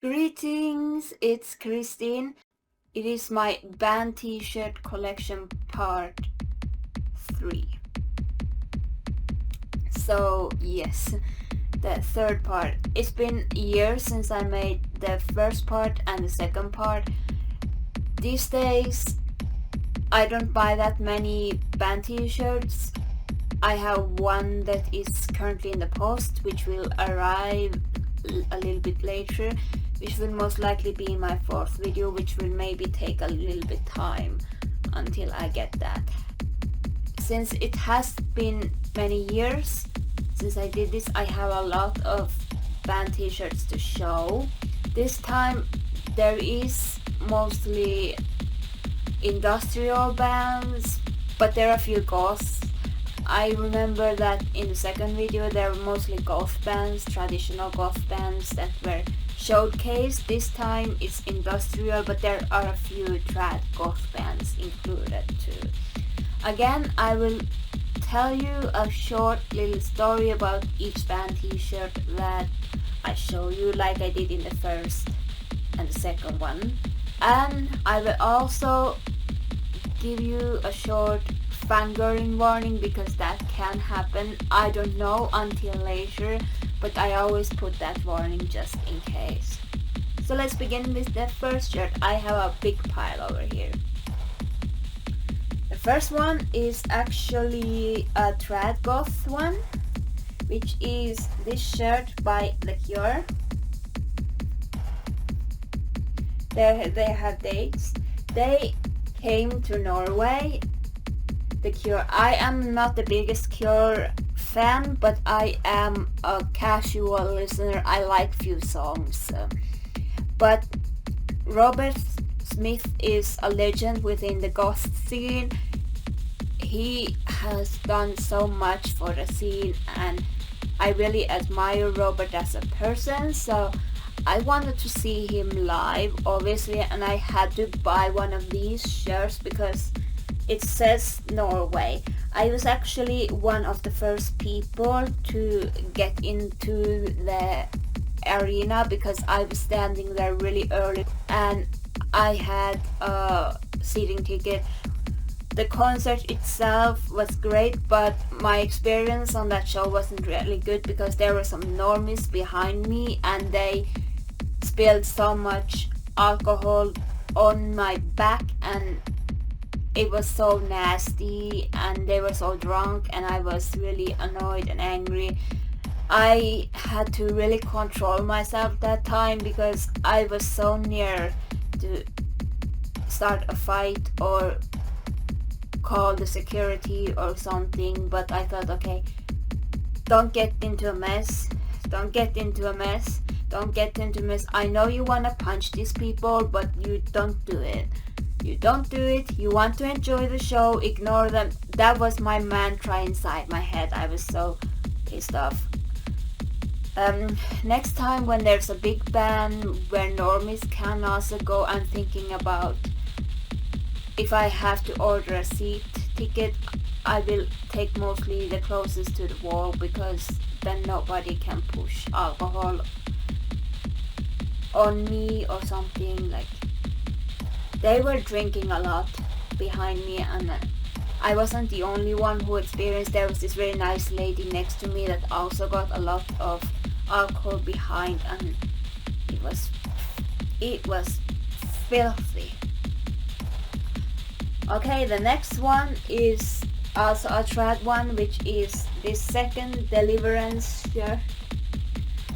Greetings, it's Christine. It is my band t-shirt collection part 3. So yes, the third part. It's been years since I made the first part and the second part. These days I don't buy that many band t-shirts. I have one that is currently in the post, which will arrive a little bit later, which will most likely be in my fourth video, which will maybe take a little bit time until I get that. Since it has been many years since I did this, I have a lot of band t-shirts to show. This time there is mostly industrial bands, but there are a few goths. I remember that in the second video there were mostly goth bands, traditional goth bands that were showcased. This time it's industrial, but there are a few trad goth bands included too. Again, I will tell you a short little story about each band t-shirt that I show you, like I did in the first and the second one. And I will also give you a short fangirling warning, because that can happen. I don't know until later, but I always put that warning just in case. So let's begin with the first shirt. I have a big pile over here. The first one is actually a trad goth one, which is this shirt by The Cure. They have dates. They came to Norway. The Cure. I am not the biggest Cure fan, but I am a casual listener. I like few songs. But Robert Smith is a legend within the goth scene. He has done so much for the scene, and I really admire Robert as a person, so I wanted to see him live, obviously, and I had to buy one of these shirts because it says Norway. I was actually one of the first people to get into the arena because I was standing there really early and I had a seating ticket. The concert itself was great, but my experience on that show wasn't really good because there were some normies behind me and they spilled so much alcohol on my back, and it was so nasty, and they were so drunk, and I was really annoyed and angry. I had to really control myself that time because I was so near to start a fight or call the security or something, but I thought, okay, don't get into a mess. I know you want to punch these people, but you don't do it. You want to enjoy the show, ignore them. That was my mantra inside my head. I was so pissed off. Next time when there's a big band where normies can also go, I'm thinking about if I have to order a seat ticket, I will take mostly the closest to the wall, because then nobody can push alcohol on me or something. Like, they were drinking a lot behind me, and I wasn't the only one who experienced. There was this very nice lady next to me that also got a lot of alcohol behind, and it was filthy. Okay, the next one is also a trad one, which is this second Deliverance shirt.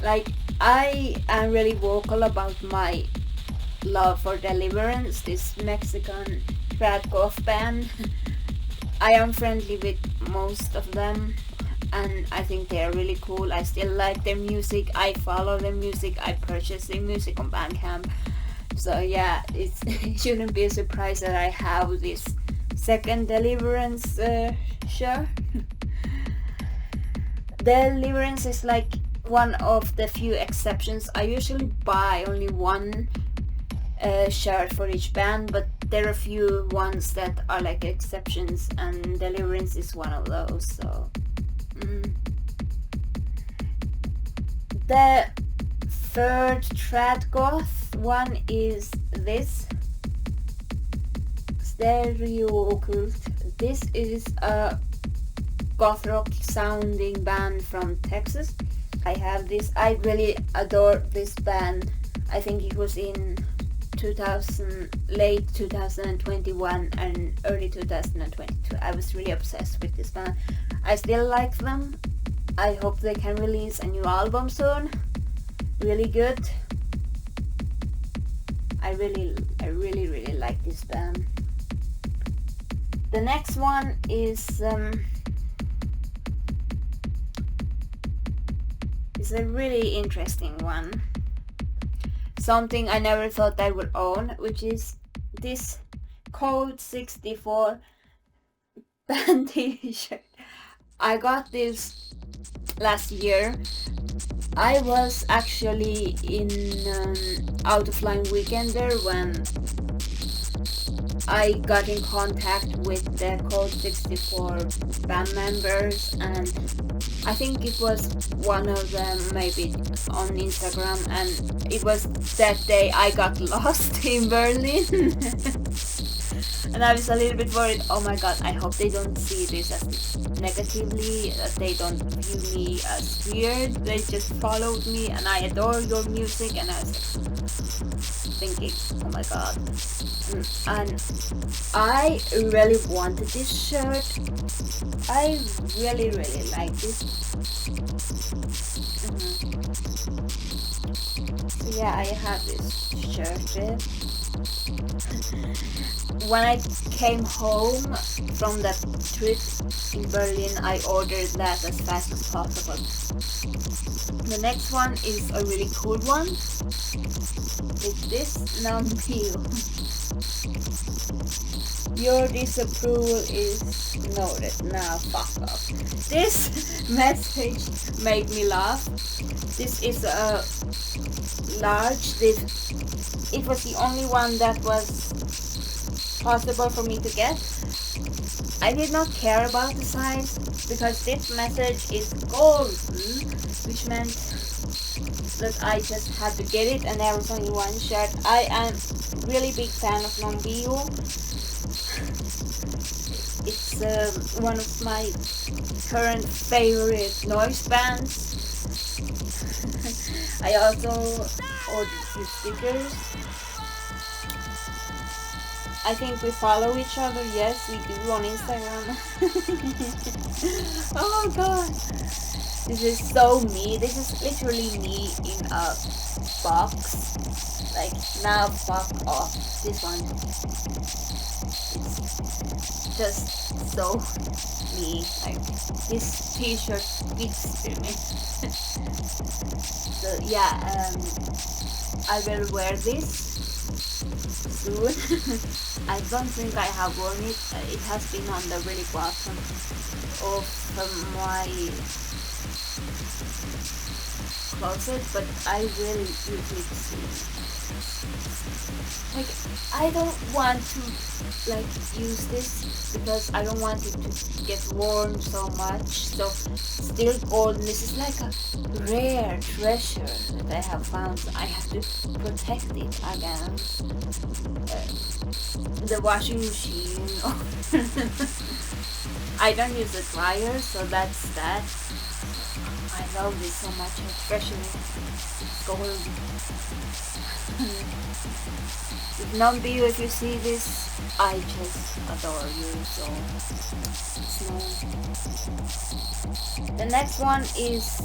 Like, I am really vocal about my love for Deliverance, this Mexican trad goth band. I am friendly with most of them, and I think they are really cool. I still like their music. I follow their music. I purchase their music on Bandcamp. So yeah, it shouldn't be a surprise that I have this second Deliverance shirt. Deliverance is like one of the few exceptions. I usually buy only one shirt for each band, but there are a few ones that are like exceptions, and Deliverance is one of those. So the third trad goth one is this Stereoccult. This is a goth rock sounding band from Texas. I have this. I really adore this band. I think it was in late 2021 and early 2022. I was really obsessed with this band. I still like them. I hope they can release a new album soon. Really good. I really like this band. The next one is a really interesting one. Something I never thought I would own, which is this Code 64 band t-shirt. I got this last year. I was actually in Out of Line Weekender when I got in contact with the Code 64 band members, and I think it was one of them maybe on Instagram, and it was that day I got lost in Berlin. And I was a little bit worried, oh my god, I hope they don't see this as negatively, that they don't view me as weird. They just followed me and I adore your music, and I was thinking, oh my god. And I really wanted this shirt. I really like it. So yeah, I have this shirt. When I came home from that trip in Berlin, I ordered that as fast as possible. The next one is a really cool one. It's this non-peel. Your disapproval is noted. Now fuck off. This message made me laugh. This is a large. It was the only one that was possible for me to get. I did not care about the size because this message is golden, which meant that I just had to get it, and there was only one shirt. I am really big fan of non-bio. It's one of my current favorite noise bands. I also ordered few stickers. I think we follow each other. Yes, we do on Instagram. Oh god. This is so me. This is literally me in a box. Like, now fuck off. This one. It's just so me. Like, this t-shirt fits to me. So yeah, I will wear this soon. I don't think I have worn it. It has been on the really bottom of my closet, but I will use it soon. Like, I don't want to use this because I don't want it to get worn so much. So still golden. This is like a rare treasure that I have found. So I have to protect it against the washing machine. I don't use a dryer, so that's that. I love this so much, especially gold. Non-bio, if you see this, I just adore you, so no. The next one is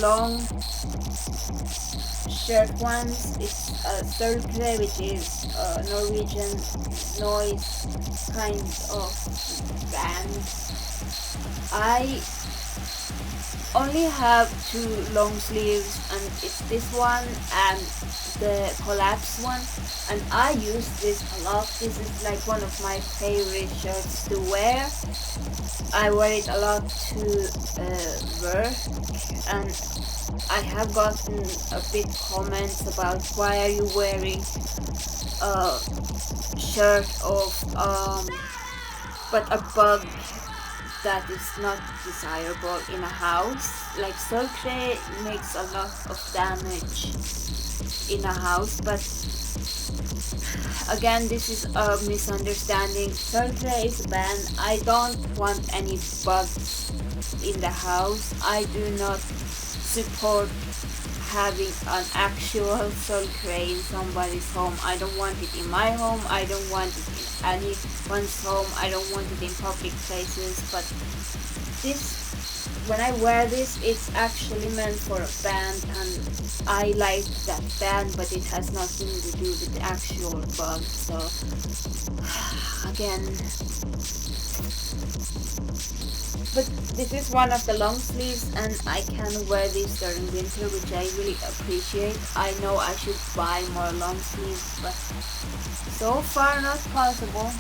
long shirt ones. It's Sølvkre, which is Norwegian noise kind of band. I only have two long sleeves, and it's this one and the collapse one, and I use this a lot. This is like one of my favorite shirts to wear. I wear it a lot to work, and I have gotten a bit comments about why are you wearing a shirt of but a bug that is not desirable in a house. Like Sølvkre makes a lot of damage in a house, but again, this is a misunderstanding. Sølvkre is a band. I don't want any bugs in the house. I do not support having an actual Sølvkre in somebody's home. I don't want it in my home. I don't want it in anyone's home. I don't want it in public places. But this, when I wear this, it's actually meant for a band, and I like that band, but it has nothing to do with the actual bug. So again, but this is one of the long sleeves, and I can wear this during winter, which I really appreciate. I know I should buy more long sleeves, but so far not possible.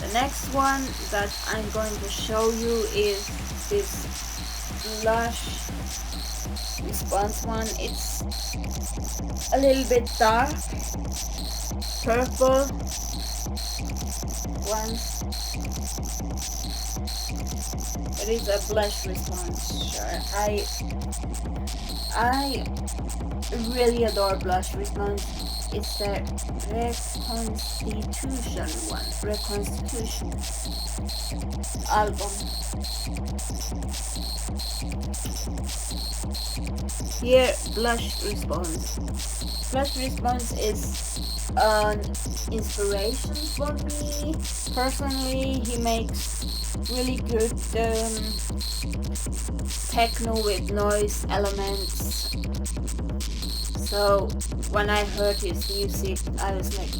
The next one that I'm going to show you is this blush response one. It's a little bit dark purple one. It is a blush response. Sure, I really adore blush response. It's the Reconstitution album. Here, blush response. Blush response is an inspiration for me. Personally, he makes really good techno with noise elements. So when I heard his music, I was like,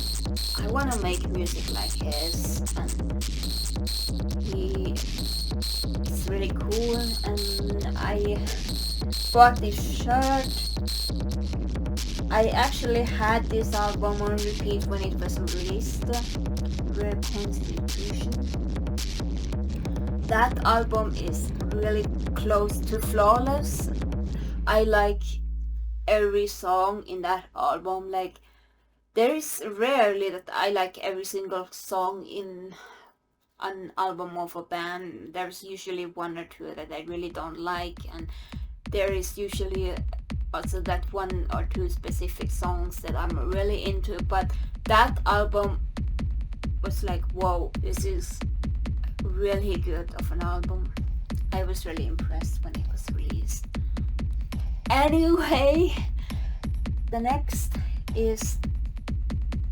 I want to make music like his, and he is really cool. And I bought this shirt. I actually had this album on repeat when it was released, Reconstitution. That album is really close to flawless. I like every song in that album. Like, there is rarely that I like every single song in an album of a band. There's usually one or two that I really don't like, and there is usually also that one or two specific songs that I'm really into. But that album was like, whoa, this is really good of an album. I was really impressed when it was released. Anyway, the next is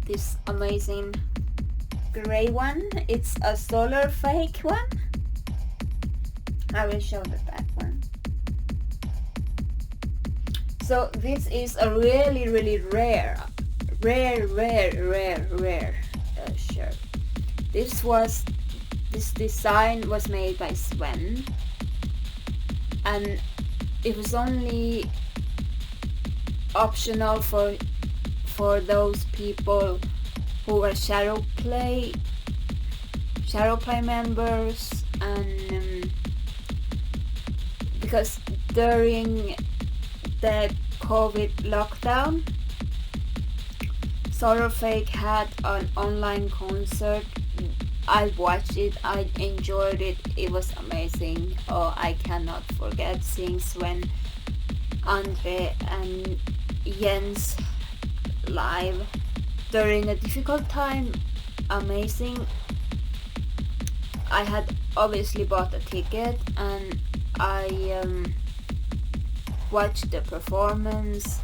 this amazing gray one. It's a solar fake one. I will show the back one. So this is a really, really rare shirt. This design was made by Sven, and it was only optional for those people who were shadow play members, and because during the COVID lockdown, Solar Fake had an online concert. I watched it, I enjoyed it, it was amazing. Oh, I cannot forget seeing Sven, Andre and Jens live during a difficult time. Amazing. I had obviously bought a ticket, and I watched the performance,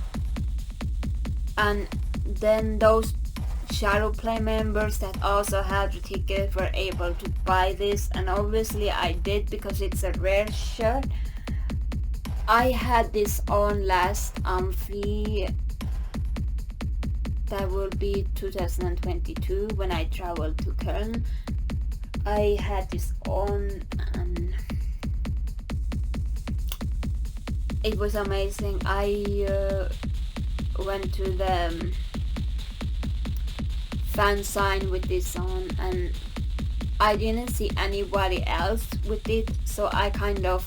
and then those Shadowplay members that also had a ticket were able to buy this, and obviously I did because it's a rare shirt. I had this on last Amphi, that will be 2022, when I traveled to Köln. I had this on and it was amazing. I went to the fan sign with this on, and I didn't see anybody else with it, so I kind of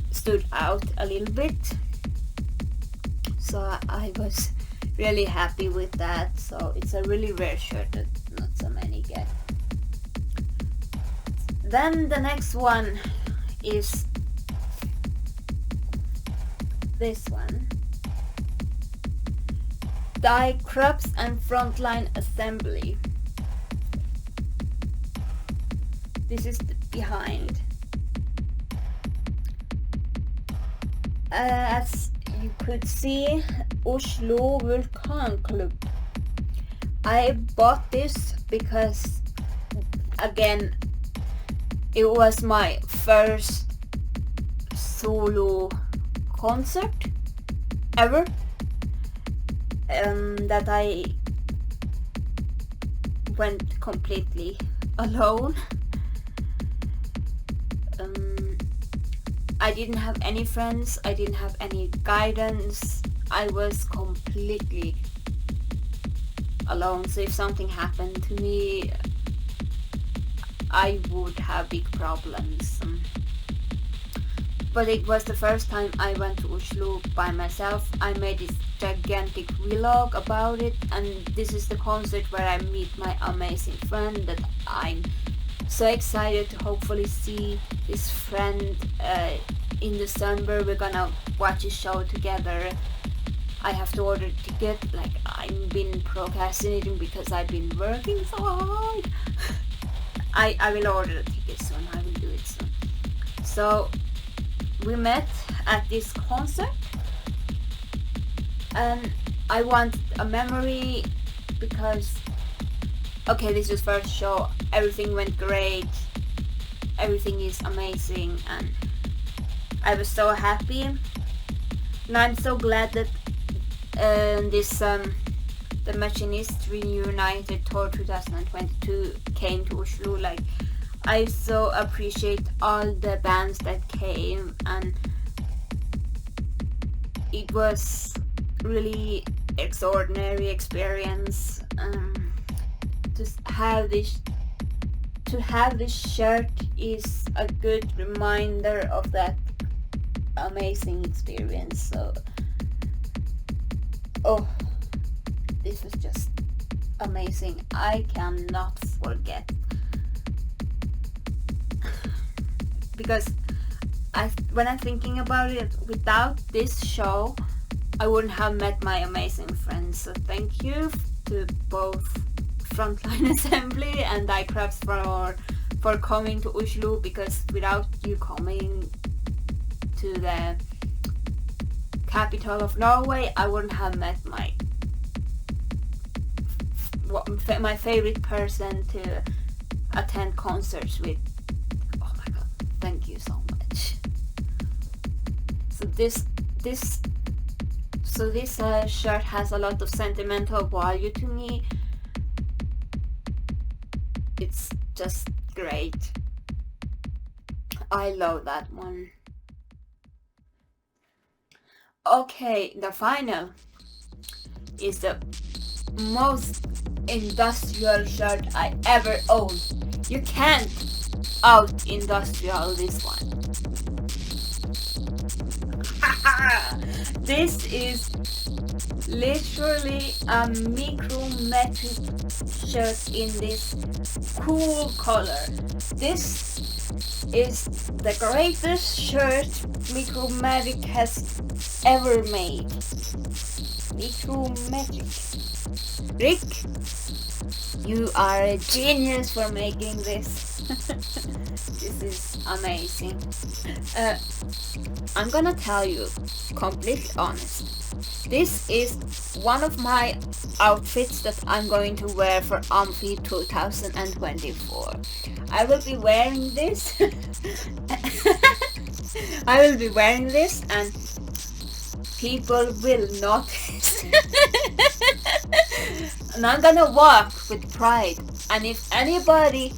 stood out a little bit. So I was really happy with that. So it's a really rare shirt that not so many get. Then the next one is this one. Die Krupps and Frontline Assembly. This is the behind. As you could see, Oslo Vulkanklubb. I bought this because, again, it was my first solo concert ever that I went completely alone. I didn't have any friends, I didn't have any guidance, I was completely alone, so if something happened to me, I would have big problems. But it was the first time I went to Oslo by myself. I made this gigantic vlog about it, and this is the concert where I meet my amazing friend that I'm so excited to hopefully see this friend in December. We're gonna watch a show together. I have to order a ticket, like I've been procrastinating because I've been working so hard. I will order a ticket soon, I will do it soon. So we met at this concert and I want a memory because, okay, this was first show, everything went great, everything is amazing, and I was so happy, and I'm so glad that the Machinist Reunited Tour 2022 came to Oslo. Like, I so appreciate all the bands that came, and it was really extraordinary experience. To have this shirt is a good reminder of that amazing experience. So, oh, this was just amazing. I cannot forget. Because when I'm thinking about it, without this show, I wouldn't have met my amazing friends. So thank you to both Frontline Assembly and Die Krupps for coming to Oslo, because without you coming to the capital of Norway, I wouldn't have met my favorite person to attend concerts with. Oh my god, thank you so much. So this shirt has a lot of sentimental value to me. It's just great. I love that one. Okay, the final is the most industrial shirt I ever owned. You can't out industrial this one. This is literally a Mikrometrik shirt in this cool color. This is the greatest shirt Mikrometrik has ever made. Mikrometrik. Rick, you are a genius for making this. This is amazing. I'm gonna tell you, completely honest, this is one of my outfits that I'm going to wear for Amphi 2024. I will be wearing this. I will be wearing this and people will notice. And I'm gonna walk with pride, and if anybody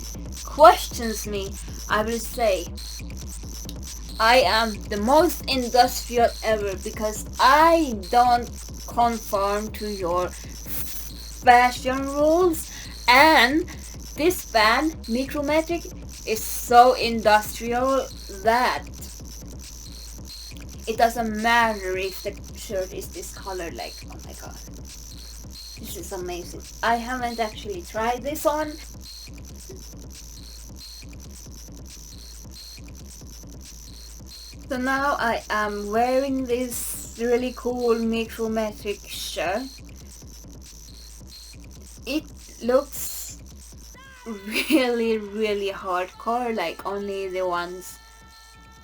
questions me, I will say I am the most industrial ever, because I don't conform to your fashion rules, and this band, Mikrometrik, is so industrial that it doesn't matter if the shirt is this color. Like, oh my god, this is amazing. I haven't actually tried this on. So now I am wearing this really cool Mikrometrik shirt. It looks really hardcore, like only the ones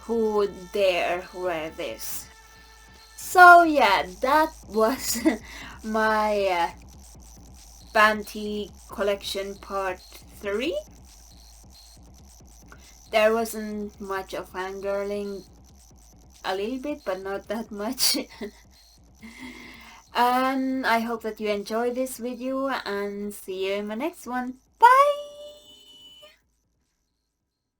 who dare wear this. So yeah, that was my Banty collection part 3. There wasn't much of fangirling, a little bit, but not that much. And I hope that you enjoyed this video, and see you in my next one.